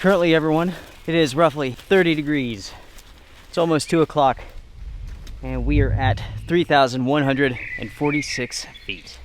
Currently, everyone, it is roughly 30 degrees. It's almost 2 o'clock, and we are at 3,146 feet.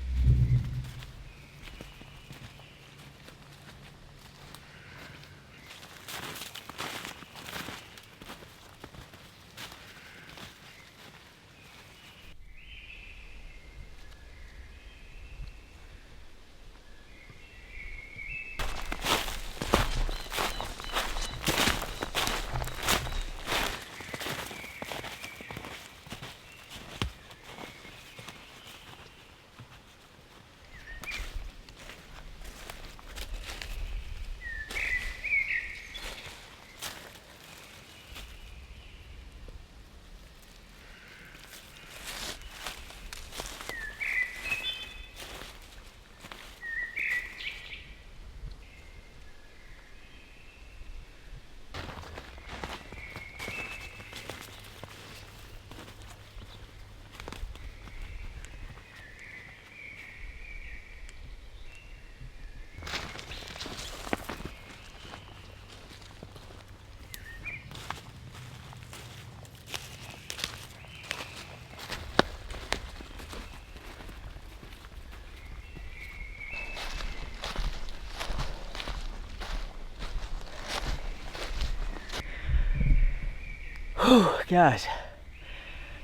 Whew, guys,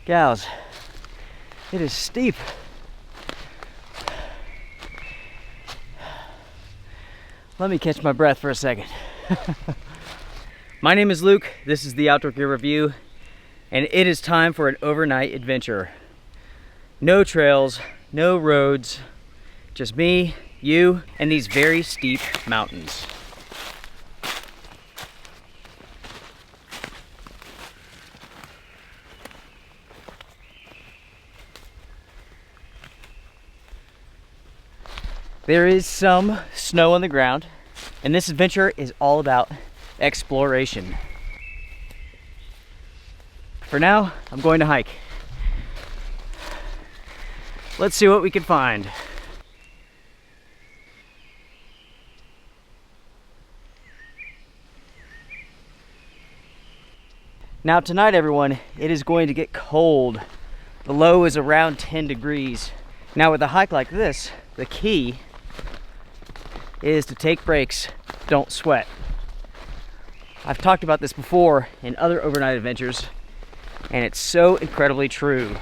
gals, it is steep. Let me catch my breath for a second. My name is Luke, this is the Outdoor Gear Review, and it is time for an overnight adventure. No trails, no roads, just me, you, and these very steep mountains. There is some snow on the ground, and this adventure is all about exploration. For now, I'm going to hike. Let's see what we can find. Now tonight, everyone, it is going to get cold. The low is around 10 degrees. Now with a hike like this, the key is to take breaks, don't sweat. I've talked about this before in other overnight adventures, and it's so incredibly true.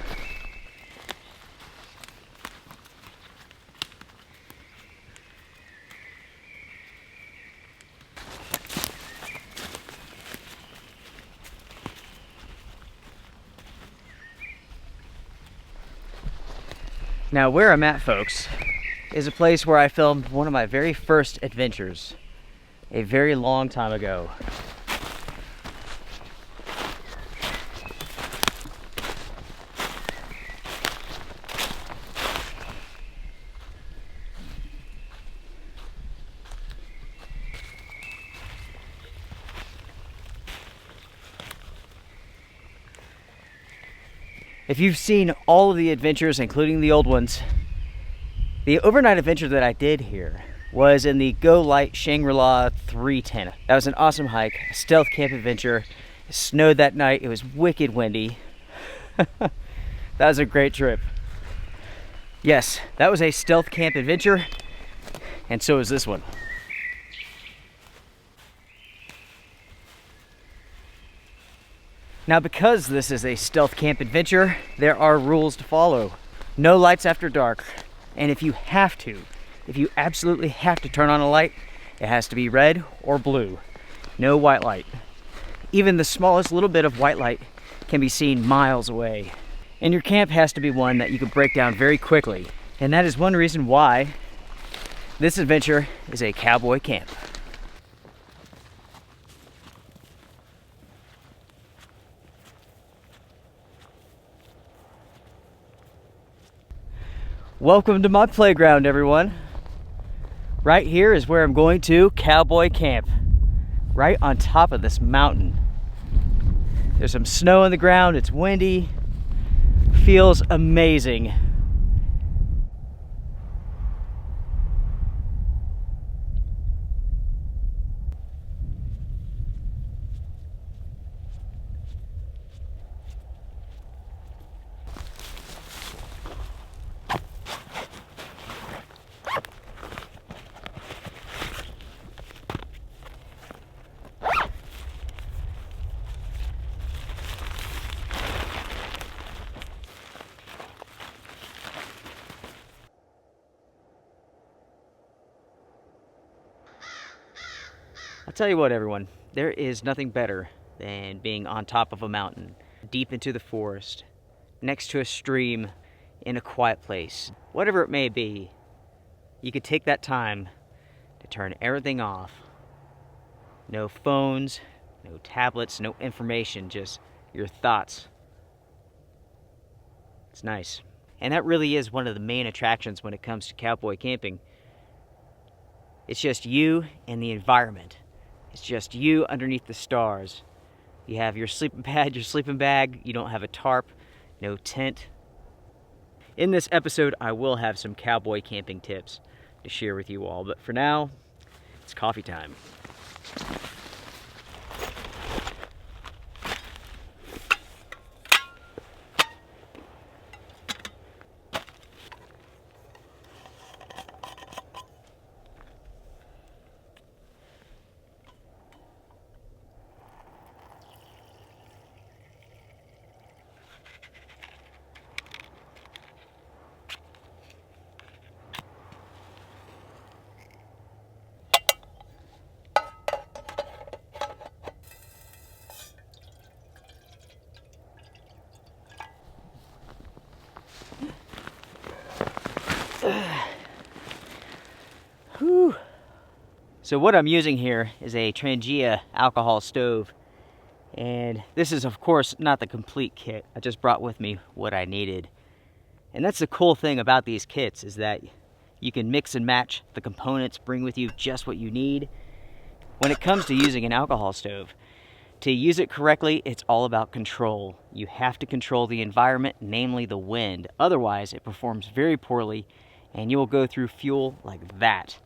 Now where I'm at, folks, is a place where I filmed one of my very first adventures a very long time ago. If you've seen all of the adventures, including the old ones, the overnight adventure that I did here was in the Go Light Shangri-La 310. That was an awesome hike, a stealth camp adventure. It snowed that night, it was wicked windy. That was a great trip. Yes, that was a stealth camp adventure, and so is this one. Now because this is a stealth camp adventure, there are rules to follow. No lights after dark. And if you absolutely have to turn on a light, it has to be red or blue. No white light. Even the smallest little bit of white light can be seen miles away. And your camp has to be one that you can break down very quickly. And that is one reason why this adventure is a cowboy camp. Welcome to my playground, everyone. Right here is where I'm going to cowboy camp, right on top of this mountain. There's some snow on the ground, it's windy, feels amazing. I'll tell you what, everyone, there is nothing better than being on top of a mountain, deep into the forest, next to a stream, in a quiet place. Whatever it may be, you could take that time to turn everything off. No phones, no tablets, no information, just your thoughts. It's nice. And that really is one of the main attractions when it comes to cowboy camping. It's just you and the environment. It's just you underneath the stars. You have your sleeping pad, your sleeping bag. You don't have a tarp, no tent. In this episode, I will have some cowboy camping tips to share with you all. But for now, it's coffee time. Whew. So what I'm using here is a Trangia alcohol stove, and this is of course not the complete kit. I just brought with me what I needed. And that's the cool thing about these kits, is that you can mix and match the components, bring with you just what you need. When it comes to using an alcohol stove, to use it correctly, it's all about control. You have to control the environment, namely the wind. Otherwise, it performs very poorly and you will go through fuel like that.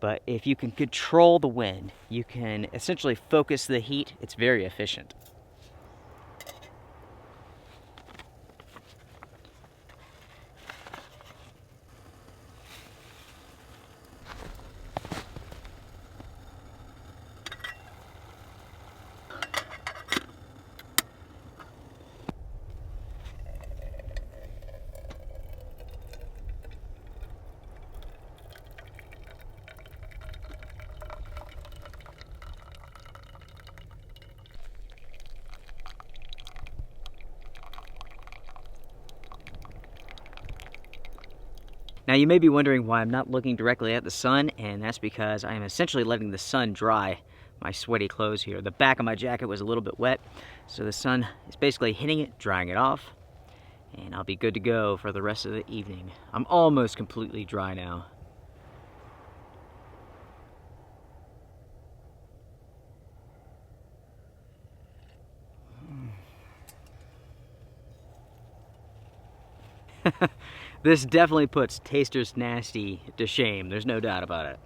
But if you can control the wind, you can essentially focus the heat. It's very efficient. Now you may be wondering why I'm not looking directly at the sun, and that's because I am essentially letting the sun dry my sweaty clothes here. The back of my jacket was a little bit wet, so the sun is basically hitting it, drying it off, and I'll be good to go for the rest of the evening. I'm almost completely dry now. This definitely puts Taster's Nasty to shame. There's no doubt about it.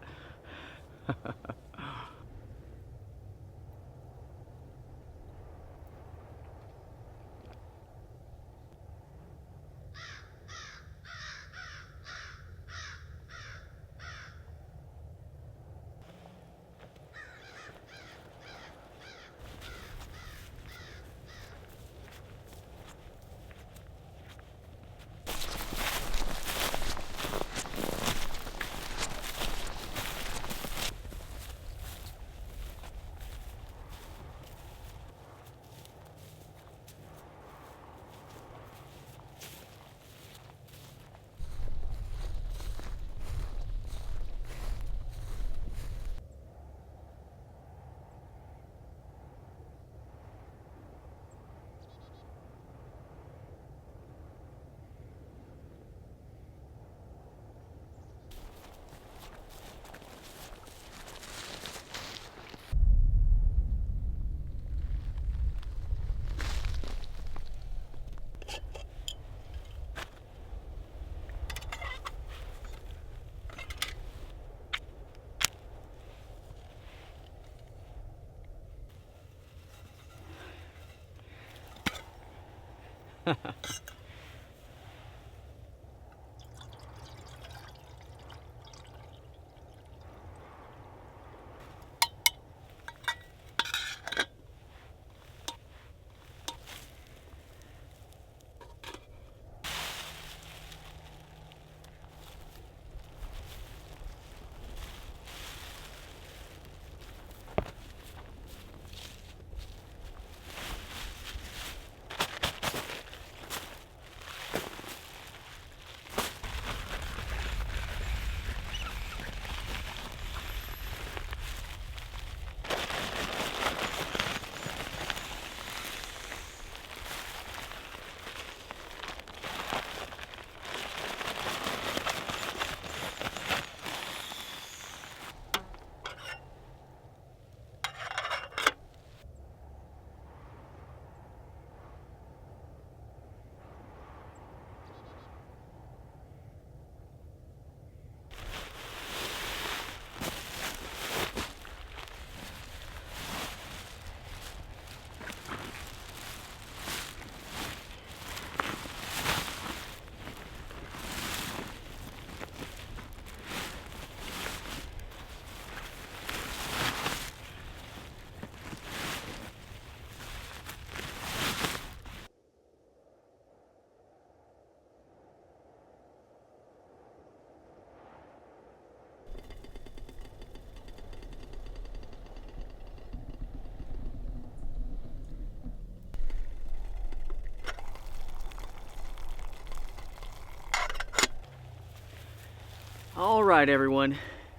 All right, everyone.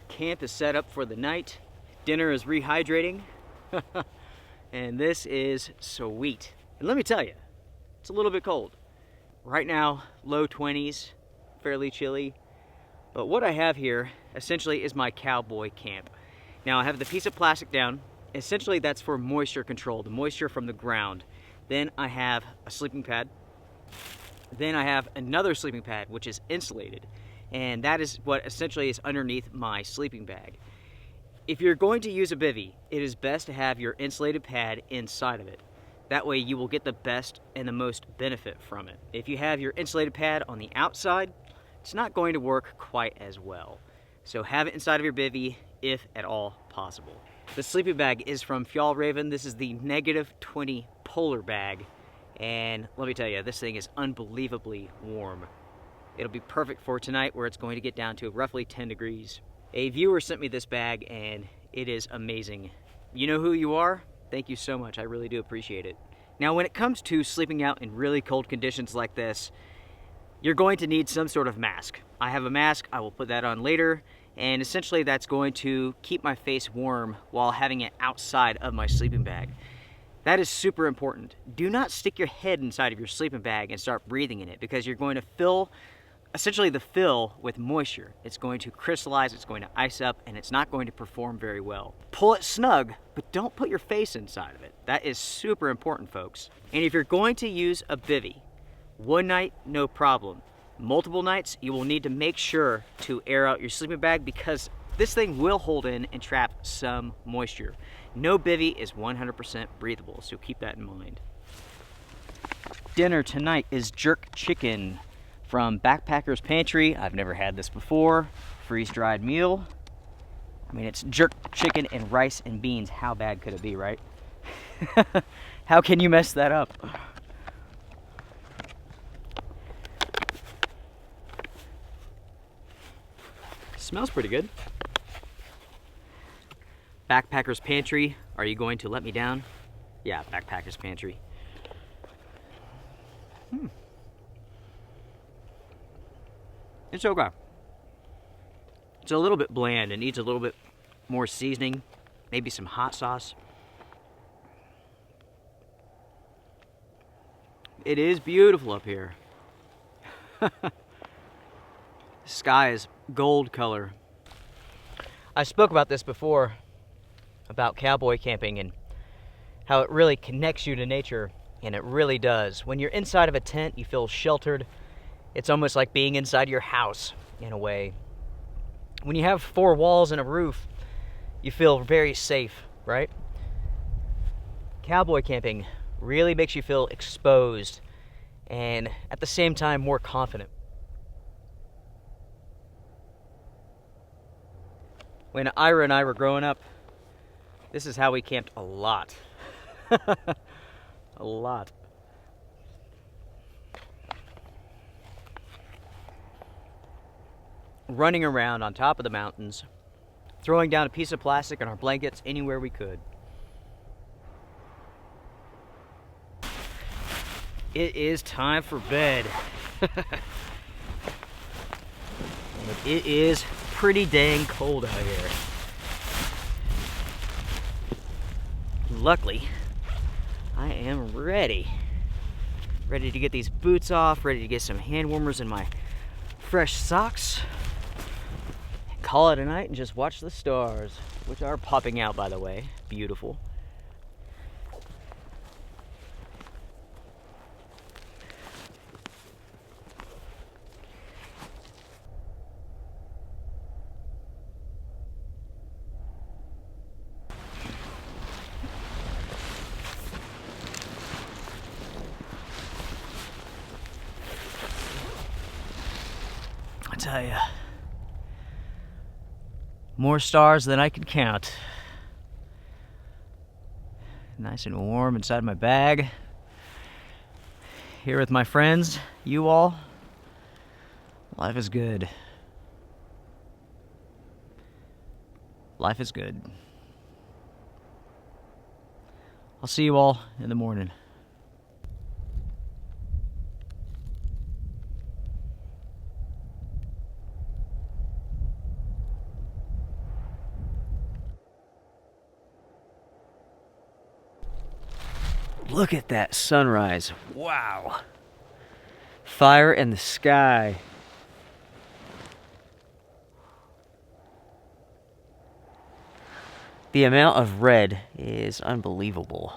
Camp is set up for the night. Dinner is rehydrating. And this is sweet. And let me tell you, it's a little bit cold. Right now, low 20s, fairly chilly. But what I have here, essentially, is my Cowboy camp. Now, I have the piece of plastic down. Essentially, that's for moisture control, the moisture from the ground. Then I have a sleeping pad. Then I have another sleeping pad, which is insulated. And that is what essentially is underneath my sleeping bag. If you're going to use a bivvy, it is best to have your insulated pad inside of it. That way you will get the best and the most benefit from it. If you have your insulated pad on the outside, it's not going to work quite as well. So have it inside of your bivvy if at all possible. The sleeping bag is from Fjallraven. This is the -20 polar bag. And let me tell you, this thing is unbelievably warm. It'll be perfect for tonight where it's going to get down to roughly 10 degrees. A viewer sent me this bag and it is amazing. You know who you are? Thank you so much. I really do appreciate it. Now, when it comes to sleeping out in really cold conditions like this, you're going to need some sort of mask. I have a mask. I will put that on later. And essentially that's going to keep my face warm while having it outside of my sleeping bag. That is super important. Do not stick your head inside of your sleeping bag and start breathing in it, because you're going to fill essentially the fill with moisture. It's going to crystallize, it's going to ice up, and it's not going to perform very well. Pull it snug, but don't put your face inside of it. That is super important, folks. And if you're going to use a bivvy, one night, no problem. Multiple nights, you will need to make sure to air out your sleeping bag, because this thing will hold in and trap some moisture. No bivvy is 100% breathable, so keep that in mind. Dinner tonight is jerk chicken from Backpacker's Pantry. I've never had this before. Freeze-dried meal. I mean, it's jerk chicken and rice and beans. How bad could it be, right? How can you mess that up? Smells pretty good. Backpacker's Pantry. Are you going to let me down? Yeah, Backpacker's Pantry. It's okay. It's a little bit bland. It needs a little bit more seasoning, maybe some hot sauce. It is beautiful up here. The sky is gold color. I spoke about this before, about cowboy camping and how it really connects you to nature, and it really does. When you're inside of a tent, you feel sheltered. It's almost like being inside your house, in a way. When you have four walls and a roof, you feel very safe, right? Cowboy camping really makes you feel exposed and at the same time more confident. When Ira and I were growing up, this is how we camped a lot. A lot. Running around on top of the mountains, throwing down a piece of plastic on our blankets anywhere we could. It is time for bed. It is pretty dang cold out here. Luckily, I am ready. Ready to get these boots off, ready to get some hand warmers in my fresh socks. Call it a night and just watch the stars, which are popping out, by the way. Beautiful. I tell ya, more stars than I can count. Nice and warm inside my bag. Here with my friends, you all. Life is good. Life is good. I'll see you all in the morning. Look at that sunrise. Wow. Fire in the sky. The amount of red is unbelievable.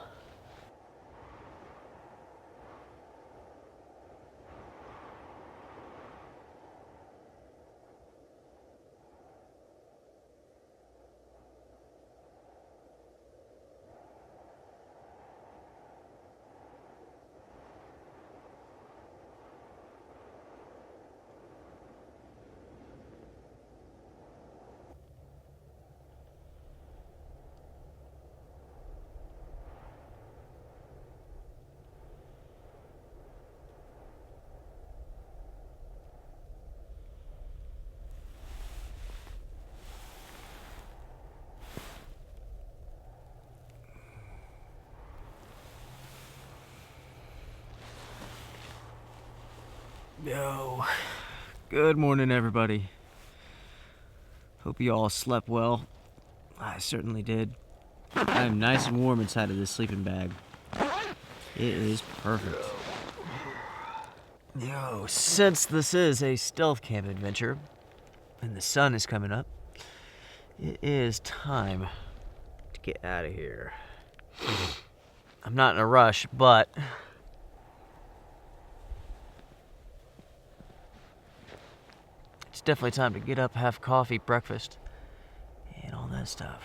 Yo, good morning everybody. Hope you all slept well. I certainly did. I am nice and warm inside of this sleeping bag. It is perfect. Yo, since this is a stealth camp adventure and the sun is coming up, it is time to get out of here. I'm not in a rush, but it's definitely time to get up, have coffee, breakfast, and all that stuff.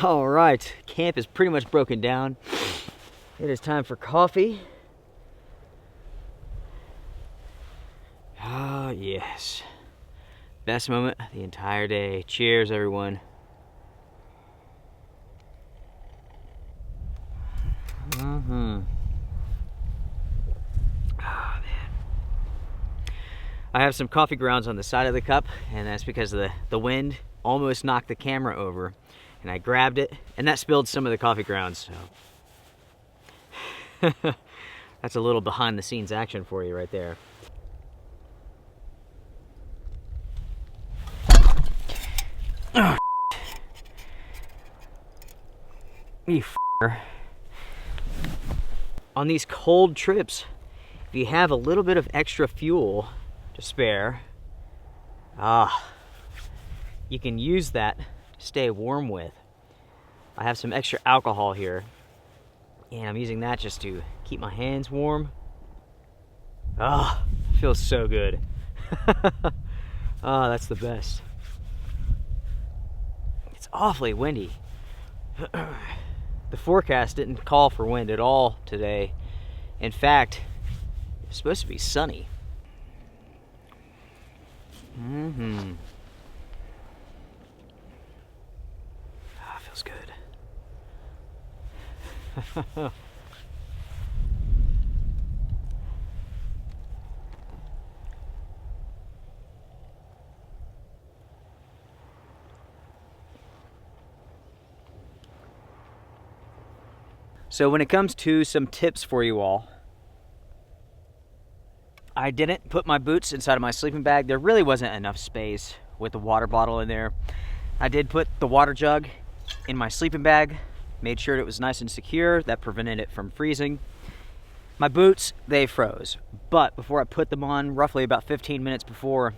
All right, camp is pretty much broken down. It is time for coffee. Oh, yes. Best moment of the entire day. Cheers, everyone. Oh, man. I have some coffee grounds on the side of the cup, and that's because the wind almost knocked the camera over. And I grabbed it, and that spilled some of the coffee grounds. So that's a little behind the scenes action for you right there. Oh, you f***er. On these cold trips, if you have a little bit of extra fuel to spare, you can use that to stay warm with. I have some extra alcohol here, and I'm using that just to keep my hands warm. Feels so good. That's the best. It's awfully windy. The forecast didn't call for wind at all today. In fact, it's supposed to be sunny. Feels good. So when it comes to some tips for you all, I didn't put my boots inside of my sleeping bag. There really wasn't enough space with the water bottle in there. I did put the water jug in my sleeping bag, made sure it was nice and secure. That prevented it from freezing. My boots, they froze. But before I put them on, roughly about 15 minutes before,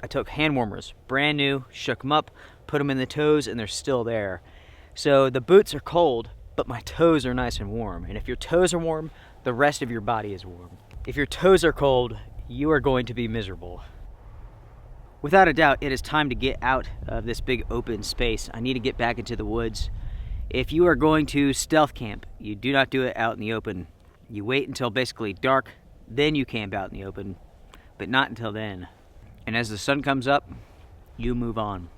I took hand warmers, brand new, shook them up, put them in the toes, and they're still there. So the boots are cold, but my toes are nice and warm. And if your toes are warm, the rest of your body is warm. If your toes are cold, you are going to be miserable. Without a doubt, it is time to get out of this big open space. I need to get back into the woods. If you are going to stealth camp, you do not do it out in the open. You wait until basically dark, then you camp out in the open, but not until then. And as the sun comes up, you move on.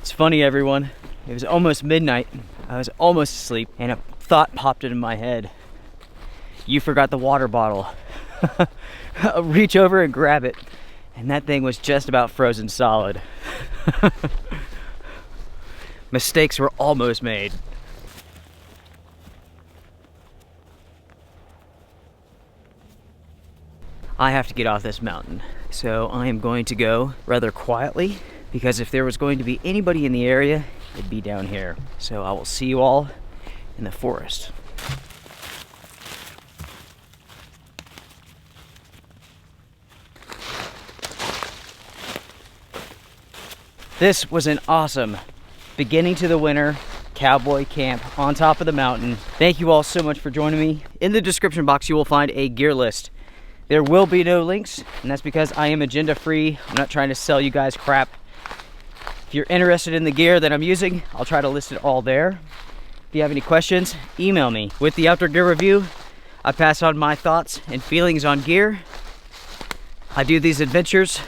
It's funny, everyone. It was almost midnight. I was almost asleep, and a thought popped into my head. You forgot the water bottle. I'll reach over and grab it, and that thing was just about frozen solid. Mistakes were almost made. I have to get off this mountain, so I am going to go rather quietly, because if there was going to be anybody in the area, it'd be down here. So I will see you all in the forest. This was an awesome beginning to the winter cowboy camp on top of the mountain. Thank you all so much for joining me. In the description box, you will find a gear list. There will be no links, and that's because I am agenda free. I'm not trying to sell you guys crap. If you're interested in the gear that I'm using, I'll try to list it all there. If you have any questions, email me. With the outdoor gear review, I pass on my thoughts and feelings on gear. I do these adventures.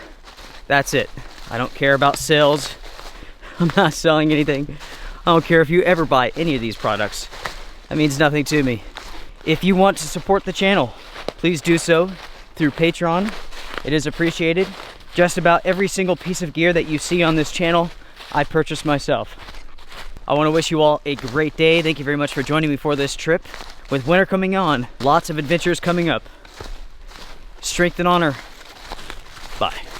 That's it. I don't care about sales. I'm not selling anything. I don't care if you ever buy any of these products. That means nothing to me. If you want to support the channel, please do so through Patreon. It is appreciated. Just about every single piece of gear that you see on this channel, I purchased myself. I want to wish you all a great day. Thank you very much for joining me for this trip. With winter coming on, lots of adventures coming up. Strength and honor. Bye.